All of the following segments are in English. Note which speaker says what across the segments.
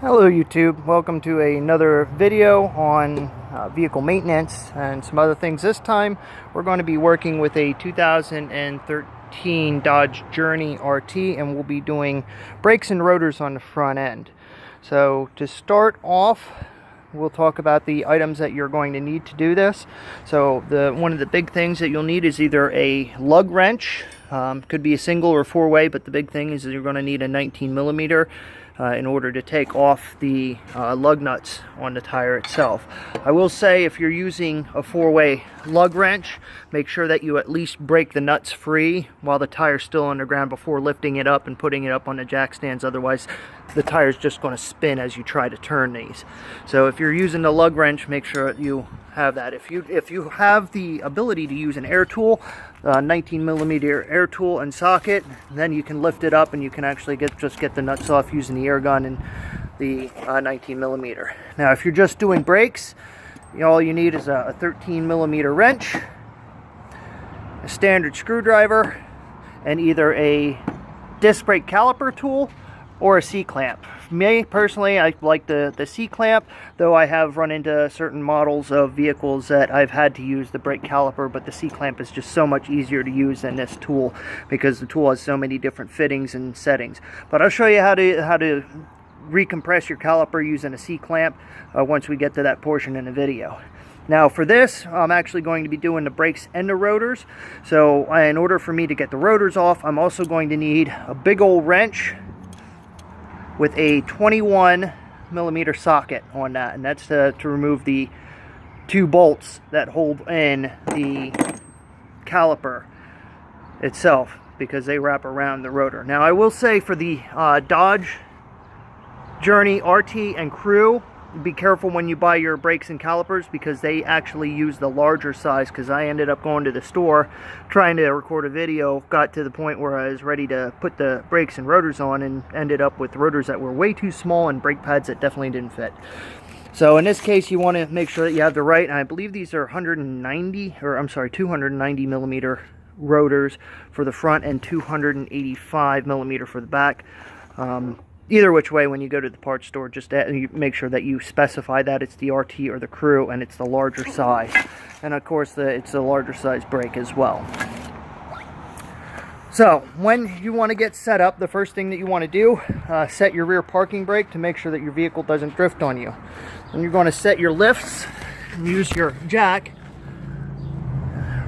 Speaker 1: Hello YouTube, welcome to another video on vehicle maintenance and some other things. This time we're going to be working with a 2013 Dodge Journey RT, and we'll be doing brakes and rotors on the front end. So to start off, we'll talk about the items that you're going to need to do this. So one of the big things that you'll need is either a lug wrench, could be a single or four-way, but the big thing is that you're going to need a 19mm in order to take off the lug nuts on the tire itself. I will say, if you're using a four-way lug wrench, make sure that you at least break the nuts free while the tire's still underground before lifting it up and putting it up on the jack stands. Otherwise the tire's just going to spin as you try to turn these. So if you're using the lug wrench, make sure that you have that. If you have the ability to use an air tool, 19mm air tool and socket, then you can lift it up and you can actually just get the nuts off using the air gun and the 19mm. Now if you're just doing brakes, all you need is a 13mm wrench, a standard screwdriver, and either a disc brake caliper tool or a C-clamp. Me personally, I like the C-clamp, though I have run into certain models of vehicles that I've had to use the brake caliper, but the C-clamp is just so much easier to use than this tool because the tool has so many different fittings and settings. But I'll show you how to recompress your caliper using a C-clamp once we get to that portion in the video. Now for this, I'm actually going to be doing the brakes and the rotors. So in order for me to get the rotors off, I'm also going to need a big old wrench with a 21mm socket on that, and that's to remove the two bolts that hold in the caliper itself, because they wrap around the rotor. Now I will say, for the Dodge Journey RT and Crew, be careful when you buy your brakes and calipers, because they actually use the larger size. Because I ended up going to the store trying to record a video, got to the point where I was ready to put the brakes and rotors on, and ended up with rotors that were way too small and brake pads that definitely didn't fit. So in this case, you want to make sure that you have the right, and I believe these are 290mm rotors for the front and 285mm for the back. Either which way, when you go to the parts store, just make sure that you specify that it's the RT or the Crew and it's the larger size. And of course, it's the larger size brake as well. So when you want to get set up, the first thing that you want to do, set your rear parking brake to make sure that your vehicle doesn't drift on you. Then you're going to set your lifts, use your jack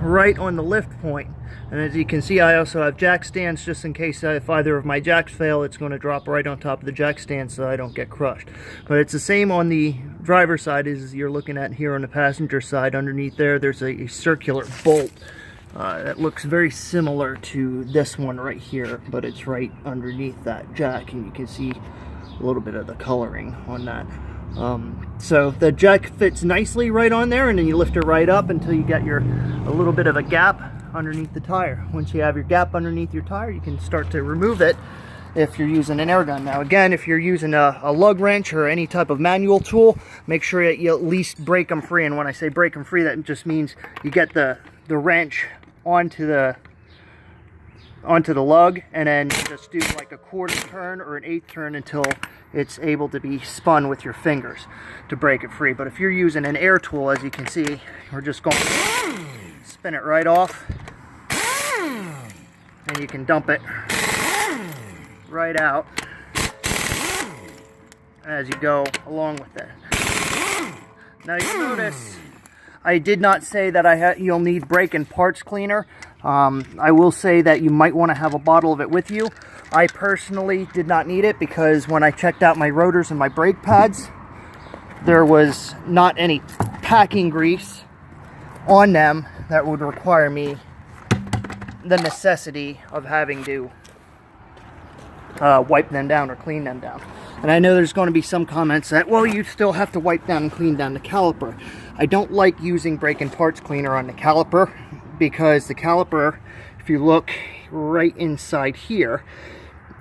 Speaker 1: right on the lift point. And as you can see, I also have jack stands, just in case if either of my jacks fail, it's going to drop right on top of the jack stand so I don't get crushed. But it's the same on the driver's side as you're looking at here on the passenger side. Underneath there's a circular bolt that looks very similar to this one right here, but it's right underneath that jack, and you can see a little bit of the coloring on that. So the jack fits nicely right on there, and then you lift it right up until you get a little bit of a gap underneath the tire. Once you have your gap underneath your tire, you can start to remove it if you're using an air gun. Now again, if you're using a lug wrench or any type of manual tool, make sure that you at least break them free. And when I say break them free, that just means you get the wrench onto the lug, and then just do like a quarter turn or an eighth turn until it's able to be spun with your fingers to break it free. But if you're using an air tool, as you can see, we're just going to spin it right off, and you can dump it right out as you go along with it. Now you notice I did not say that you'll need brake and parts cleaner. I will say that you might want to have a bottle of it with you. I personally did not need it, because when I checked out my rotors and my brake pads, there was not any packing grease on them that would require me the necessity of having to wipe them down or clean them down. And I know there's going to be some comments that, well, you still have to wipe down and clean down the caliper. I don't like using brake and parts cleaner on the caliper, because the caliper, if you look right inside here,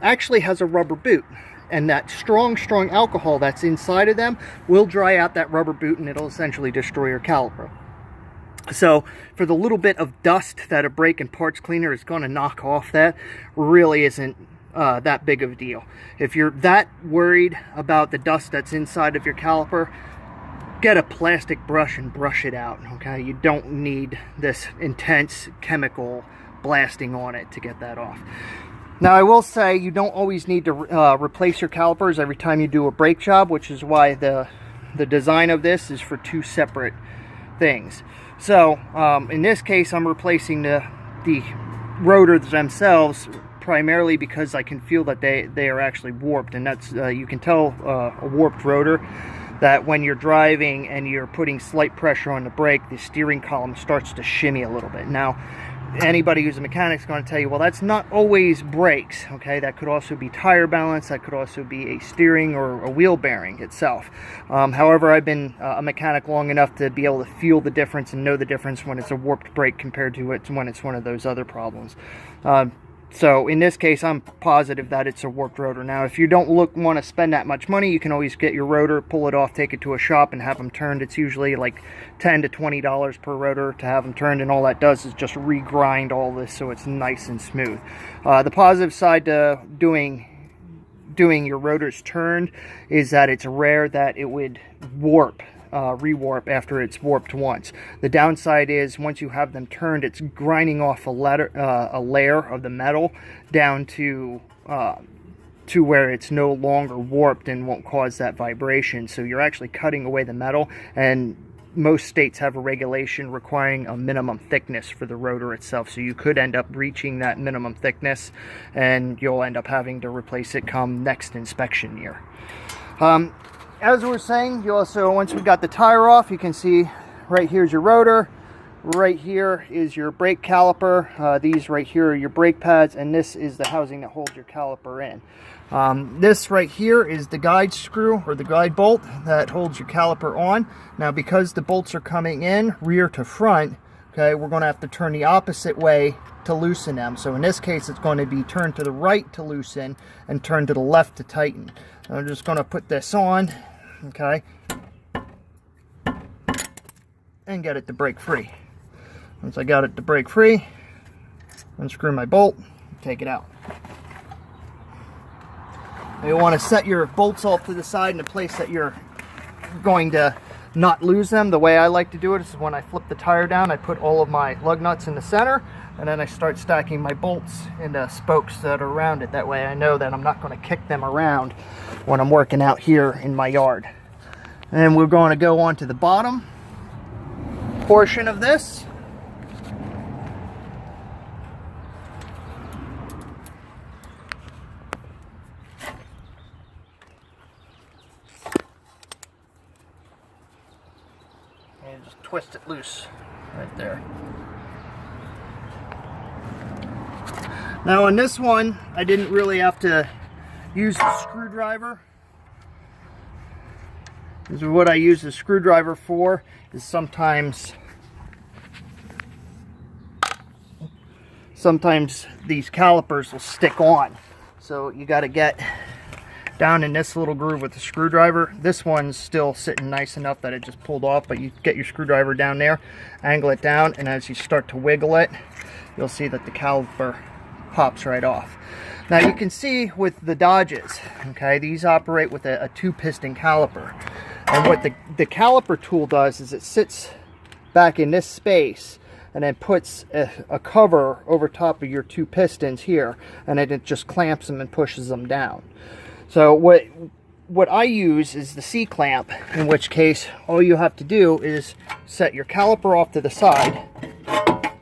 Speaker 1: actually has a rubber boot. And that strong alcohol that's inside of them will dry out that rubber boot, and it'll essentially destroy your caliper. So for the little bit of dust that a brake and parts cleaner is going to knock off, that really isn't that big of a deal. If you're that worried about the dust that's inside of your caliper, get a plastic brush and brush it out, okay? You don't need this intense chemical blasting on it to get that off. Now, I will say you don't always need to replace your calipers every time you do a brake job, which is why the design of this is for two separate things. So, in this case, I'm replacing the rotors themselves primarily because I can feel that they are actually warped, and that's you can tell a warped rotor that when you're driving and you're putting slight pressure on the brake, the steering column starts to shimmy a little bit. Now, anybody who's a mechanic is going to tell you, well, that's not always brakes, okay? That could also be tire balance, that could also be a steering or a wheel bearing itself. However, I've been a mechanic long enough to be able to feel the difference and know the difference when it's a warped brake compared to when it's one of those other problems. So in this case, I'm positive that it's a warped rotor. Now, if you don't want to spend that much money, you can always get your rotor, pull it off, take it to a shop, and have them turned. It's usually like $10 to $20 per rotor to have them turned, and all that does is just regrind all this so it's nice and smooth. The positive side to doing your rotors turned is that it's rare that it would rewarp after it's warped once. The downside is once you have them turned, it's grinding off a layer of the metal down to where it's no longer warped and won't cause that vibration. So you're actually cutting away the metal, and most states have a regulation requiring a minimum thickness for the rotor itself. So you could end up reaching that minimum thickness, and you'll end up having to replace it come next inspection year. As we're saying, you also, once we got the tire off, you can see right here's your rotor, right here is your brake caliper, these right here are your brake pads, and this is the housing that holds your caliper in. This right here is the guide screw or the guide bolt that holds your caliper on. Now, because the bolts are coming in rear to front, okay, we're going to have to turn the opposite way to loosen them. So in this case, it's going to be turned to the right to loosen and turned to the left to tighten. I'm just going to put this on, okay, and get it to break free. Once I got it to break free, unscrew my bolt, take it out. You want to set your bolts off to the side in a place that you're going to not lose them. The way I like to do it is when I flip the tire down, I put all of my lug nuts in the center, and then I start stacking my bolts into spokes that are around it. That way I know that I'm not going to kick them around when I'm working out here in my yard. And we're going to go on to the bottom portion of this. And just twist it loose right there. Now on this one, I didn't really have to use the screwdriver. This is what I use the screwdriver for, is sometimes these calipers will stick on. So you got to get down in this little groove with the screwdriver. This one's still sitting nice enough that it just pulled off, but you get your screwdriver down there, angle it down, and as you start to wiggle it, you'll see that the caliper pops right off. Now you can see with the Dodges, okay, these operate with a two-piston caliper. And what the caliper tool does is it sits back in this space and then puts a cover over top of your two pistons here, and then it just clamps them and pushes them down. So what I use is the C-clamp, in which case all you have to do is set your caliper off to the side,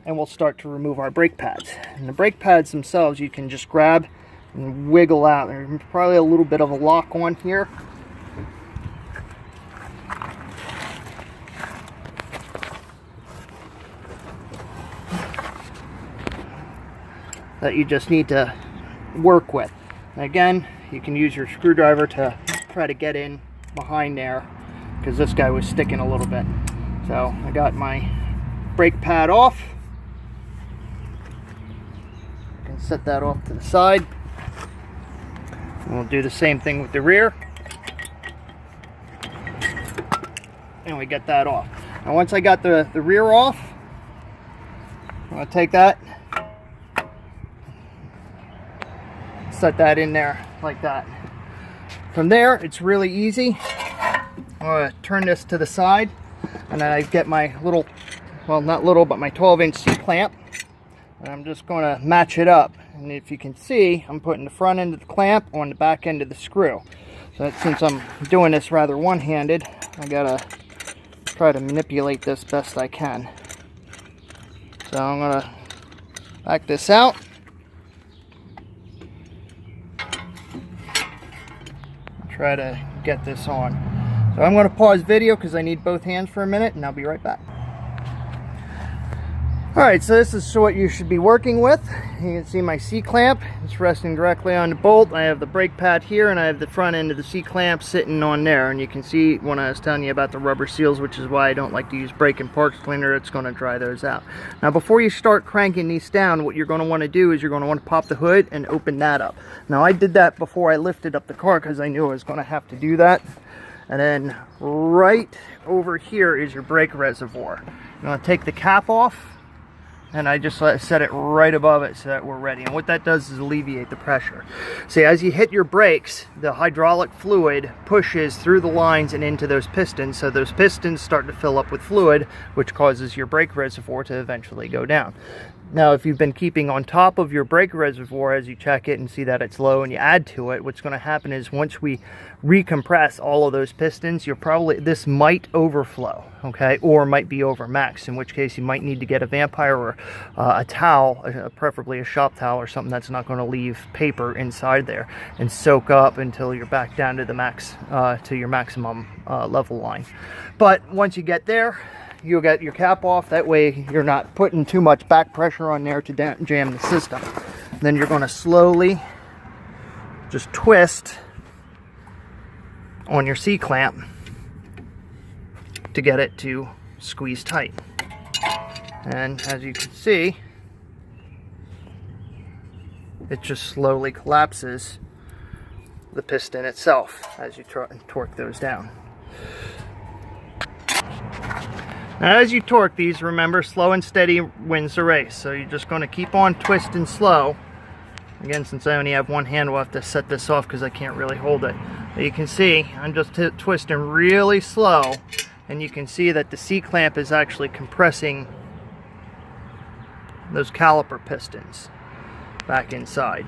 Speaker 1: and we'll start to remove our brake pads. And the brake pads themselves you can just grab and wiggle out. There's probably a little bit of a lock on here. That you just need to work with. And again, you can use your screwdriver to try to get in behind there, because this guy was sticking a little bit. So I got my brake pad off. I can set that off to the side. And we'll do the same thing with the rear. And we get that off. Now once I got the rear off, I'm going to take that, set that in there like that. From there, it's really easy. I'm going to turn this to the side, and then I get my little, well, not little, but my 12-inch C-clamp, and I'm just going to match it up. And if you can see, I'm putting the front end of the clamp on the back end of the screw. So that, since I'm doing this rather one-handed, I gotta try to manipulate this best I can. So I'm gonna back this out. Try to get this on. So I'm going to pause video because I need both hands for a minute, and I'll be right back. Alright, so this is what you should be working with. You can see my C-clamp. It's resting directly on the bolt. I have the brake pad here, and I have the front end of the C-clamp sitting on there. And you can see when I was telling you about the rubber seals, which is why I don't like to use brake and parts cleaner, it's going to dry those out. Now before you start cranking these down, what you're going to want to do is you're going to want to pop the hood and open that up. Now I did that before I lifted up the car because I knew I was going to have to do that. And then right over here is your brake reservoir. You're going to take the cap off, and I just set it right above it so that we're ready. And what that does is alleviate the pressure. See, as you hit your brakes, the hydraulic fluid pushes through the lines and into those pistons, so those pistons start to fill up with fluid, which causes your brake reservoir to eventually go down. Now, if you've been keeping on top of your brake reservoir as you check it and see that it's low and you add to it, what's going to happen is once we recompress all of those pistons, this might overflow, okay, or might be over max, in which case you might need to get a vampire or a towel, preferably a shop towel or something that's not going to leave paper inside there, and soak up until you're back down to the max, to your maximum level line. But once you get there, you'll get your cap off. That way you're not putting too much back pressure on there to jam the system. Then you're going to slowly just twist on your C-clamp to get it to squeeze tight. And as you can see, it just slowly collapses the piston itself as you torque those down. Now, as you torque these, remember, slow and steady wins the race. So you're just going to keep on twisting slow. Again, since I only have one hand, we'll have to set this off because I can't really hold it. But you can see I'm just twisting really slow, and you can see that the C-clamp is actually compressing those caliper pistons back inside.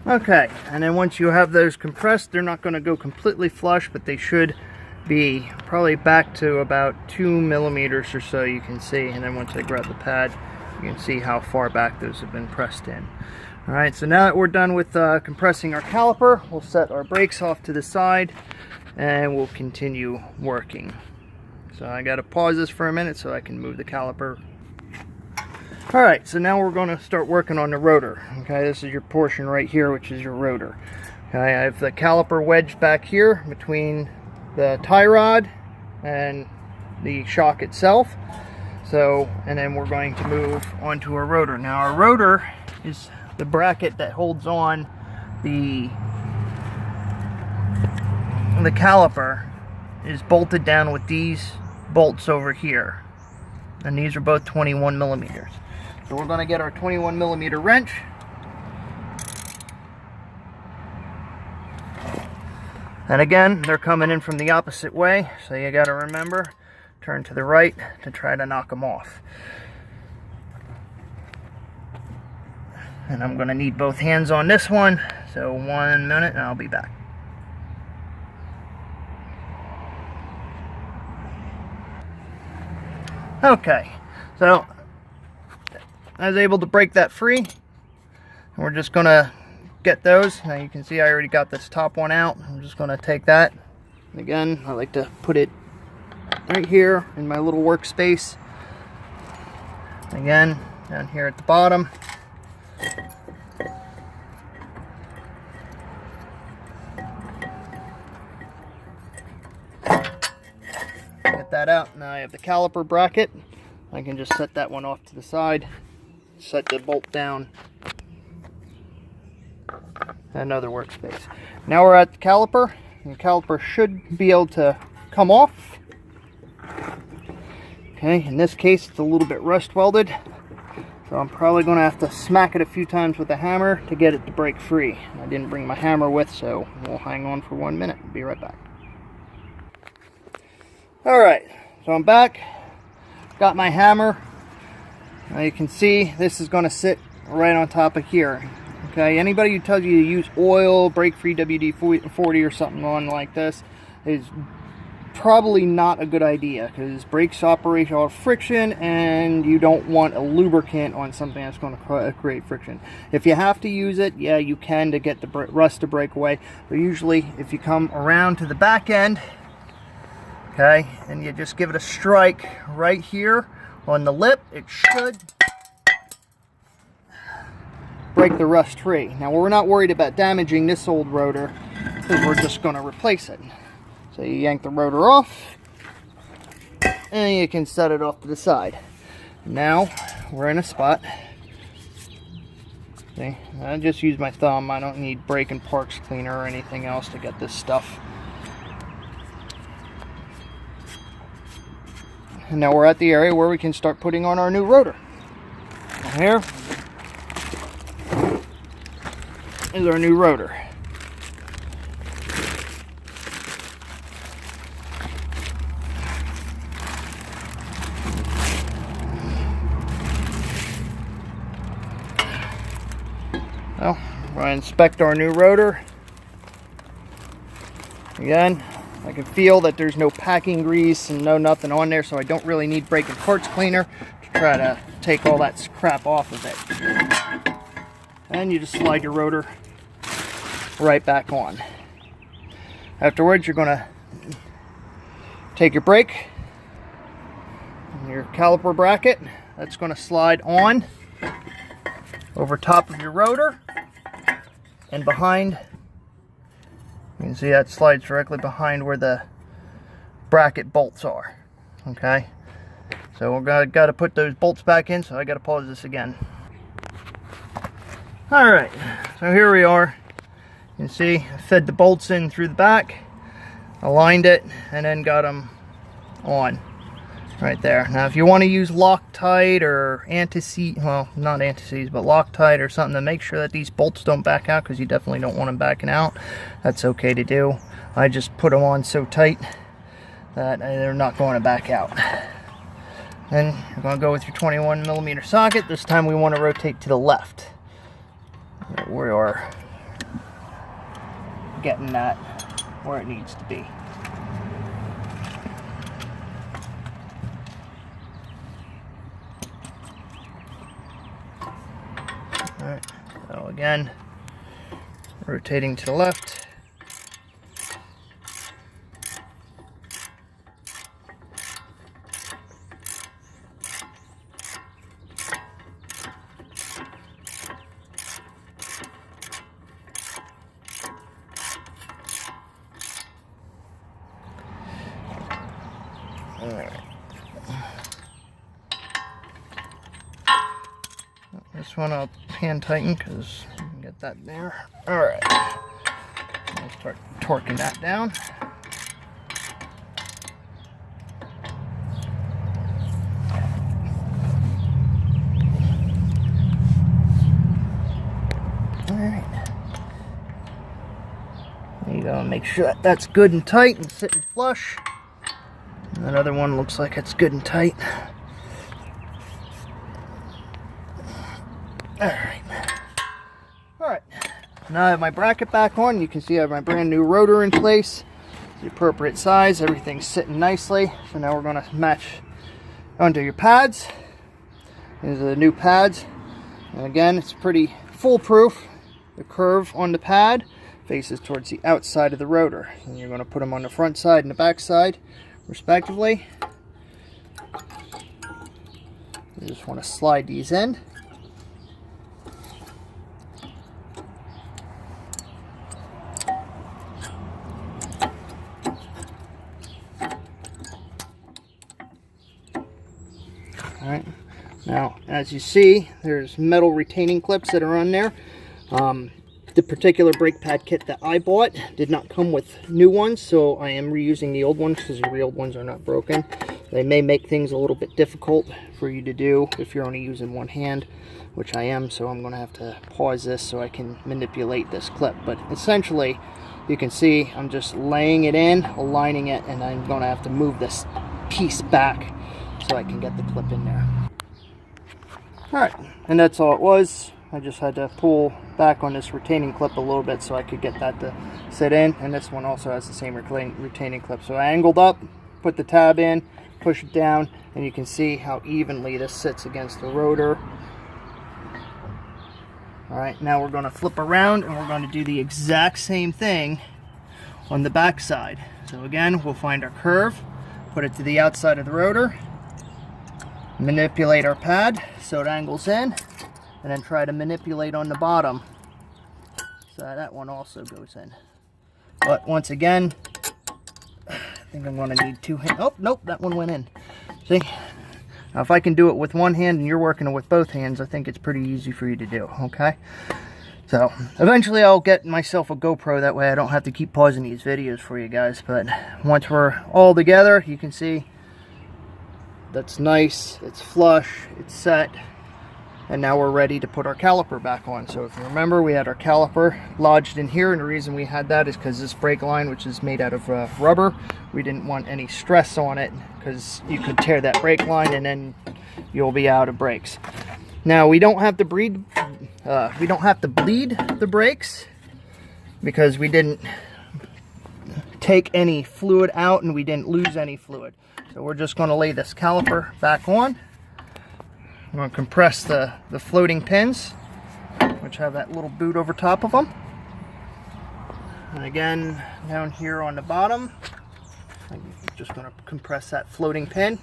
Speaker 1: Okay, and then once you have those compressed, they're not going to go completely flush, but they should be probably back to about 2 millimeters or so, you can see. And then once I grab the pad, you can see how far back those have been pressed in. Alright, so now that we're done with compressing our caliper, we'll set our brakes off to the side and we'll continue working. So I got to pause this for a minute so I can move the caliper. Alright, so now we're going to start working on the rotor. Okay, this is your portion right here, which is your rotor. Okay, I have the caliper wedged back here between the tie rod and the shock itself. So, and then we're going to move onto our rotor. Now our rotor is the bracket that holds on the caliper, is bolted down with these bolts over here. And these are both 21 millimeters. So we're going to get our 21 millimeter wrench. And again, they're coming in from the opposite way, so you got to remember, turn to the right to try to knock them off. And I'm going to need both hands on this one, so 1 minute and I'll be back. Okay, so I was able to break that free, and we're just going to get those. Now you can see I already got this top one out. I'm just going to take that. Again, I like to put it right here in my little workspace. Again, down here at the bottom. Get that out. Now I have the caliper bracket. I can just set that one off to the side, set the bolt down another workspace. Now we're at the caliper. The caliper should be able to come off. Okay, in this case it's a little bit rust welded, so I'm probably going to have to smack it a few times with a hammer to get it to break free. I didn't bring my hammer with, so we'll hang on for 1 minute. Be right back. Alright, so I'm back. Got my hammer. Now you can see this is going to sit right on top of here. Okay, anybody who tells you to use oil, break-free WD-40 or something on like this is probably not a good idea, because brakes operate off friction and you don't want a lubricant on something that's going to create friction. If you have to use it, yeah, you can, to get the rust to break away, but usually if you come around to the back end, okay, and you just give it a strike right here on the lip, it should break the rust free. Now we're not worried about damaging this old rotor, because we're just going to replace it. So you yank the rotor off, and you can set it off to the side. Now we're in a spot. See, I just use my thumb. I don't need brake and parts cleaner or anything else to get this stuff. And now we're at the area where we can start putting on our new rotor. Here is our new rotor. Well, we're going to inspect our new rotor. Again, I can feel that there's no packing grease and no nothing on there, so I don't really need brake and parts cleaner to try to take all that crap off of it. And you just slide your rotor right back on. Afterwards, you're going to take your brake and your caliper bracket. That's going to slide on over top of your rotor and behind. You can see that slides directly behind where the bracket bolts are. Okay, so we're got to put those bolts back in, so I got to pause this again. Alright, so here we are. You can see I fed the bolts in through the back, aligned it, and then got them on right there. Now if you want to use Loctite or anti-seize, well, not anti-seize, but Loctite or something to make sure that these bolts don't back out, because you definitely don't want them backing out, that's okay to do. I just put them on so tight that they're not going to back out. Then you're going to go with your 21mm socket. This time we want to rotate to the left. We are getting that where it needs to be. Alright, so again, rotating to the left. Alright. This one I'll hand tighten because you can get that there. Alright. I'll start torquing that down. Alright. There you go. Make sure that that's good and tight and sitting flush. And that other one looks like it's good and tight. Alright, now I have my bracket back on. You can see I have my brand new rotor in place. It's the appropriate size, everything's sitting nicely. So now we're going to match onto your pads. These are the new pads. And again, it's pretty foolproof. The curve on the pad faces towards the outside of the rotor. And you're going to put them on the front side and the back side, respectively. You just want to slide these in. Alright, now as you see, there's metal retaining clips that are on there. the particular brake pad kit that I bought did not come with new ones, so I am reusing the old ones because the old ones are not broken. They may make things a little bit difficult for you to do if you're only using one hand, which I am, so I'm going to have to pause this so I can manipulate this clip. But essentially, you can see I'm just laying it in, aligning it, and I'm going to have to move this piece back so I can get the clip in there. Alright, and that's all it was. I just had to pull back on this retaining clip a little bit so I could get that to sit in, and this one also has the same retaining clip. So I angled up, put the tab in, push it down, and you can see how evenly this sits against the rotor. Alright, now we're going to flip around and we're going to do the exact same thing on the back side. So again, we'll find our curve, put it to the outside of the rotor, manipulate our pad so it angles in, and then try to manipulate on the bottom so that one also goes in. But once again, I think I'm going to need two hands. Oh, nope, that one went in. See? Now, if I can do it with one hand and you're working with both hands, I think it's pretty easy for you to do, okay? So, eventually I'll get myself a GoPro, that way I don't have to keep pausing these videos for you guys. But once we're all together, you can see that's nice, it's flush, it's set. And now we're ready to put our caliper back on. So if you remember, we had our caliper lodged in here, and the reason we had that is because this brake line, which is made out of rubber, we didn't want any stress on it because you could tear that brake line and then you'll be out of brakes. Now we don't have to bleed the brakes because we didn't take any fluid out and we didn't lose any fluid. So we're just going to lay this caliper back on. I'm going to compress the floating pins, which have that little boot over top of them. And again, down here on the bottom, I'm just going to compress that floating pin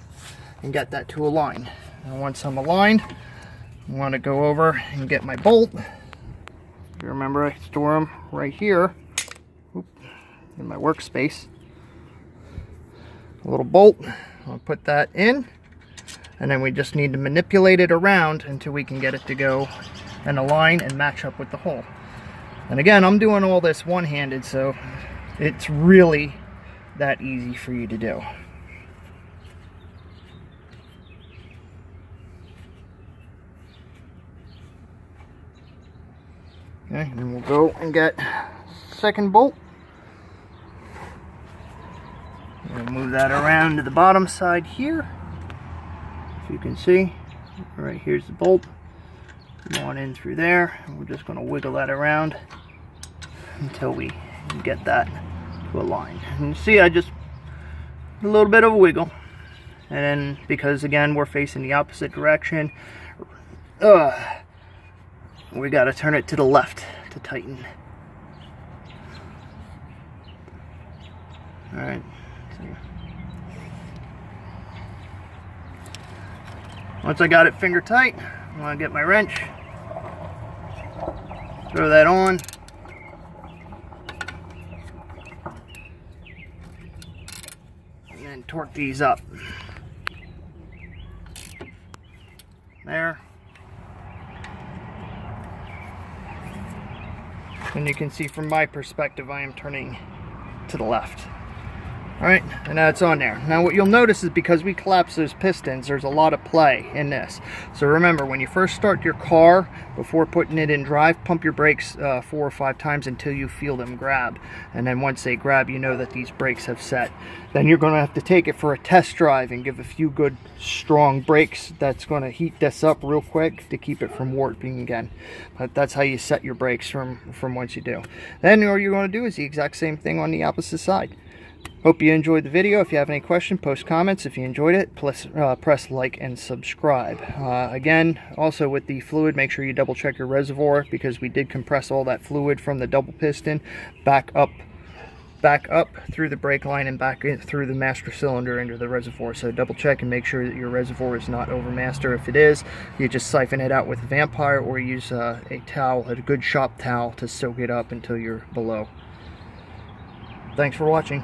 Speaker 1: and get that to align. And once I'm aligned, I want to go over and get my bolt. If you remember, I store them right here in my workspace. A little bolt, I'll put that in. And then we just need to manipulate it around until we can get it to go and align and match up with the hole. And again, I'm doing all this one-handed, so it's really that easy for you to do. Okay, and we'll go and get second bolt. We'll move that around to the bottom side here. If you can see, right here's the bolt. One in through there, and we're just going to wiggle that around until we get that to align. And you see, I just a little bit of a wiggle, and then because again we're facing the opposite direction, we got to turn it to the left to tighten. All right. Once I got it finger tight, I'm going to get my wrench, throw that on, and then torque these up. There. And you can see from my perspective, I am turning to the left. Alright, and now it's on there. Now what you'll notice is because we collapse those pistons, there's a lot of play in this. So remember, when you first start your car, before putting it in drive, pump your brakes 4 or 5 times until you feel them grab. And then once they grab, you know that these brakes have set. Then you're going to have to take it for a test drive and give a few good strong brakes. That's going to heat this up real quick to keep it from warping again. But that's how you set your brakes from once you do. Then all you're going to do is the exact same thing on the opposite side. Hope you enjoyed the video. If you have any questions, post comments. If you enjoyed it, press like and subscribe. Again, also with the fluid, make sure you double check your reservoir because we did compress all that fluid from the double piston back up through the brake line and back in through the master cylinder into the reservoir. So double check and make sure that your reservoir is not over master. If it is, you just siphon it out with a Vampire or use a towel, a good shop towel, to soak it up until you're below. Thanks for watching.